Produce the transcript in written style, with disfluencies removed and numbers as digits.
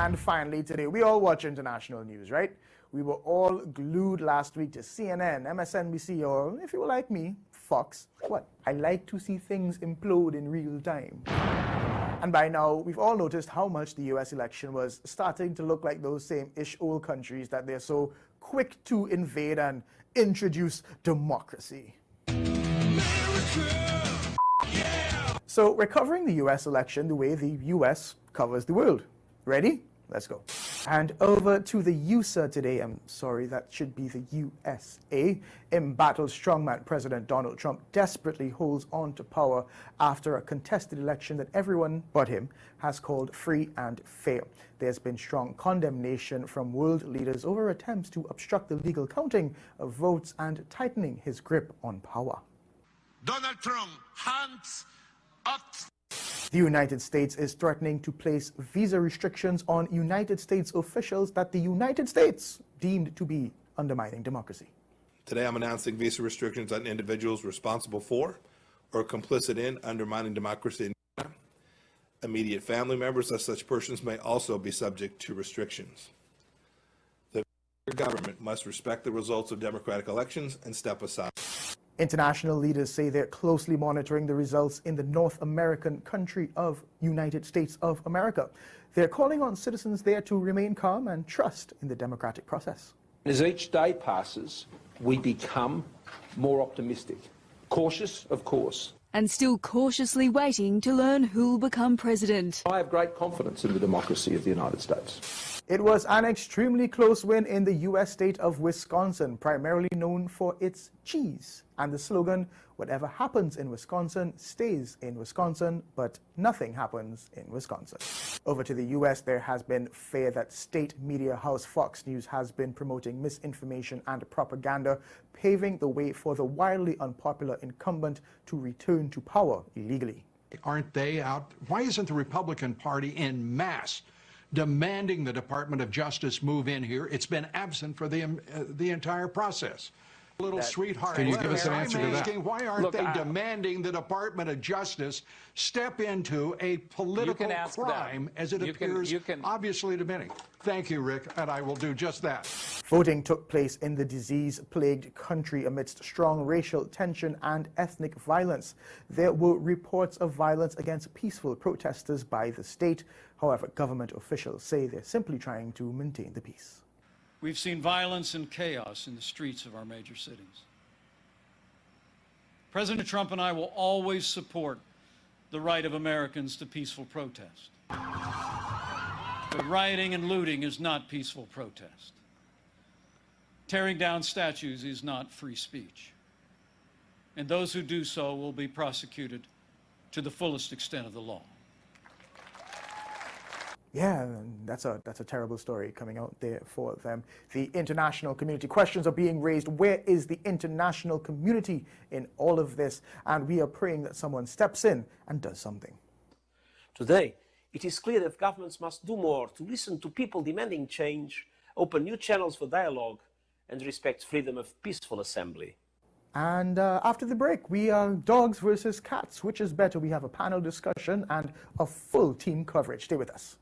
And finally today, we all watch international news, right? We were all glued last week to CNN, MSNBC, or if you were like me, Fox. What? I like to see things implode in real time. And by now, we've all noticed how much the US election was starting to look like those same-ish old countries that they're so quick to invade and introduce democracy. America, yeah! So we're covering the US election the way the US covers the world. Ready? Let's go. And over to the USA today. I'm sorry, that should be the USA. Embattled strongman President Donald Trump desperately holds on to power after a contested election that everyone but him has called free and fair. There's been strong condemnation from world leaders over attempts to obstruct the legal counting of votes and tightening his grip on power. Donald Trump, hands up. The United States is threatening to place visa restrictions on United States officials that the United States deemed to be undermining democracy. Today I'm announcing visa restrictions on individuals responsible for or complicit in undermining democracy in China. Immediate family members of such persons may also be subject to restrictions. The government must respect the results of democratic elections and step aside. International leaders say they're closely monitoring the results in the North American country of United States of America. They're calling on citizens there to remain calm and trust in the democratic process. As each day passes, we become more optimistic. Cautious, of course. And still cautiously waiting to learn who'll become president. I have great confidence in the democracy of the United States. It was an extremely close win in the U.S. state of Wisconsin, primarily known for its cheese. And the slogan, whatever happens in Wisconsin stays in Wisconsin, but nothing happens in Wisconsin. Over to the U.S., there has been fear that state media house Fox News has been promoting misinformation and propaganda, paving the way for the wildly unpopular incumbent to return to power illegally. Aren't they out? Why isn't the Republican Party en masse demanding the Department of Justice move in here? It's been absent for the entire process. Little sweetheart. Can you give us an answer to that? Why aren't they demanding the Department of Justice step into a political crime as it appears obviously diminishing? Thank you, Rick, and I will do just that. Voting took place in the disease-plagued country amidst strong racial tension and ethnic violence. There were reports of violence against peaceful protesters by the state. However, government officials say they're simply trying to maintain the peace. We've seen violence and chaos in the streets of our major cities. President Trump and I will always support the right of Americans to peaceful protest. But rioting and looting is not peaceful protest. Tearing down statues is not free speech. And those who do so will be prosecuted to the fullest extent of the law. Yeah, that's a terrible story coming out there for them. The international community, questions are being raised. Where is the international community in all of this? And we are praying that someone steps in and does something. Today, it is clear that governments must do more to listen to people demanding change, open new channels for dialogue, and respect freedom of peaceful assembly. And after the break, we are dogs versus cats. Which is better? We have a panel discussion and a full team coverage. Stay with us.